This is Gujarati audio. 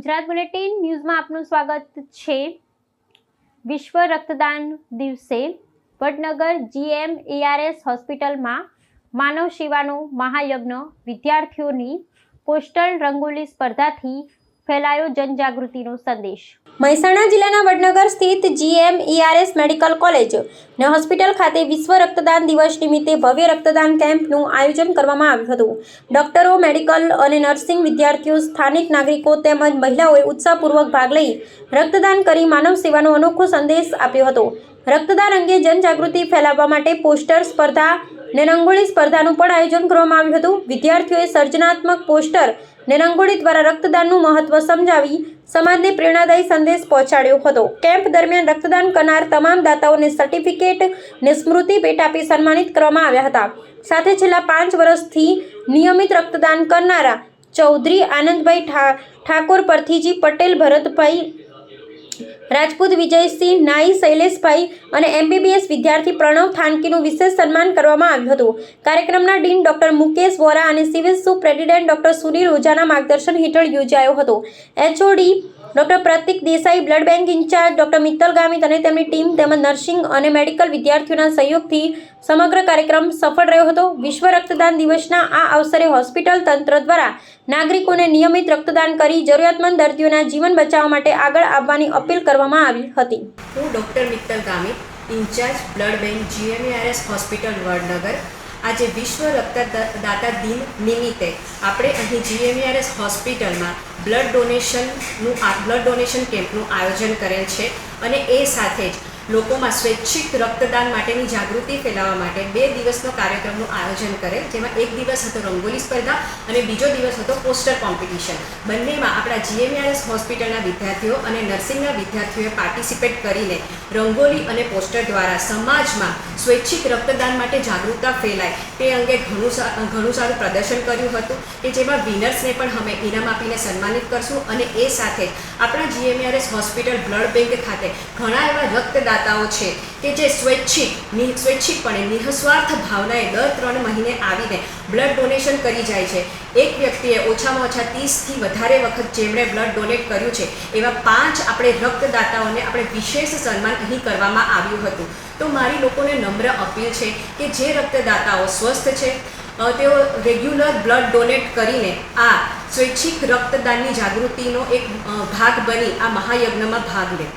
ગુજરાત બુલેટિન ન્યૂઝમાં આપનું સ્વાગત છે। વિશ્વ રક્તદાન દિવસે વડનગર GMARS હોસ્પિટલમાં માનવ સેવાનો મહાયજ્ઞ વિદ્યાર્થીઓની પોસ્ટર રંગોલી સ્પર્ધાથી ફેલાયો જનજાગૃતિનો સંદેશ। મહેસાણા જિલ્લાના વડનગર સ્થિત GMARS મેડિકલ કોલેજ અને હોસ્પિટલ ખાતે વિશ્વ રક્તદાન દિવસ નિમિત્તે ભવ્ય રક્તદાન કેમ્પનું આયોજન કરવામાં આવ્યું હતું। ડોક્ટરો, મેડિકલ અને નર્સિંગ વિદ્યાર્થીઓ, સ્થાનિક નાગરિકો તેમજ મહિલાઓએ ઉત્સાહપૂર્વક ભાગ લઈ રક્તદાન કરી માનવ સેવાનો અનોખો સંદેશ આપ્યો હતો। રક્તદાન અંગે જનજાગૃતિ ફેલાવવા માટે પોસ્ટર સ્પર્ધા ને રંગોળી સ્પર્ધાનું પણ આયોજન કરવામાં આવ્યું હતું। વિદ્યાર્થીઓએ સર્જનાત્મક પોસ્ટર ને રંગોળી દ્વારા રક્તદાનનું મહત્વ સમજાવી સમાજને પ્રેરણાદાયી સંદેશ પહોંચાડ્યો હતો। કેમ્પ દરમિયાન રક્તદાન કરનાર તમામ દાતાઓને સર્ટિફિકેટ ને સ્મૃતિ ભેટ આપી સન્માનિત કરવામાં આવ્યા હતા। સાથે છેલ્લા 5 વર્ષથી નિયમિત રક્તદાન કરનારા ચૌધરી આનંદભાઈ ઠાકોર, પરથીજી પટેલ, ભરતભાઈ રાજપૂત, વિજયસિંહ નાઈ, શૈલેષભાઈ અને MBBS વિદ્યાર્થી પ્રણવ થાનકીનું વિશેષ સન્માન કરવામાં આવ્યું હતું। કાર્યક્રમના ડીન ડોક્ટર મુકેશ વોરા અને સિવિલ સુપ્રિન્ટેન્ડન્ટ ડોક્ટર સુનિલ ઓઝાના માર્ગદર્શન હેઠળ યોજાયો હતો। HOD doctor Pratik Desai, blood bank in-charge doctor Mittal Gamit અને તેમની ટીમ તેમજ નર્સિંગ અને મેડિકલ વિદ્યાર્થીઓના સહયોગથી સમગ્ર કાર્યક્રમ સફળ રહ્યો હતો। વિશ્વ રક્તદાન દિવસના આ અવસરે હોસ્પિટલ તંત્ર દ્વારા નાગરિકોને નિયમિત રક્તદાન કરી જરૂરિયાતમંદ દર્દીઓના જીવન બચાવવા માટે આગળ આવવાની અપીલ કરવામાં આવી હતી। હું doctor Mittal Gamit, incharge blood bank GMARS hospital Vadnagar. આજે વિશ્વ રક્તદાતા દિન નિમિત્તે આપણે અહીં GMARS હોસ્પિટલમાં બ્લડ ડોનેશન કેમ્પનું આયોજન કરેલ છે અને એ સાથે જ લોકોમાં સ્વૈચ્છિક રક્તદાન માટેની જાગૃતિ ફેલાવવા માટે 2 દિવસનો કાર્યક્રમનું આયોજન કરેલ, જેમાં એક દિવસ હતો રંગોલી સ્પર્ધા અને બીજો દિવસ હતો પોસ્ટર કોમ્પિટિશન। બંનેમાં આપણા GMARS હોસ્પિટલના વિદ્યાર્થીઓ અને નર્સિંગના વિદ્યાર્થીઓએ પાર્ટિસિપેટ કરીને રંગોલી અને પોસ્ટર દ્વારા સમાજમાં સ્વૈચ્છિક રક્તદાન માટે જાગૃતતા ફેલાય તે અંગે ઘણું સારું પ્રદર્શન કર્યું હતું કે જેમાં વિનર્સને પણ અમે ઇનામ આપીને સન્માનિત કરશું અને એ સાથે આપણા GMARS હોસ્પિટલ બ્લડ બેંક ખાતે ઘણા એવા રક્તદાતાઓ છે કે જે સ્વૈચ્છિકપણે નિઃસ્વાર્થ ભાવનાએ દર 3 મહિને આવીને બ્લડ ડોનેશન કરી જાય છે। એક વ્યક્તિએ ઓછામાં ઓછા 30થી વધારે વખત જેમણે બ્લડ ડોનેટ કર્યું છે એવા 5 આપણે રક્તદાતાઓને આપણે વિશેષ સન્માન અહીં કરવામાં આવ્યું હતું। તો મારી લોકોને નમ્ર અપીલ છે કે જે રક્તદાતાઓ સ્વસ્થ છે તેઓ રેગ્યુલર બ્લડ ડોનેટ કરીને આ સ્વૈચ્છિક રક્તદાનની જાગૃતિનો એક ભાગ બની આ મહાયજ્ઞમાં ભાગ લે।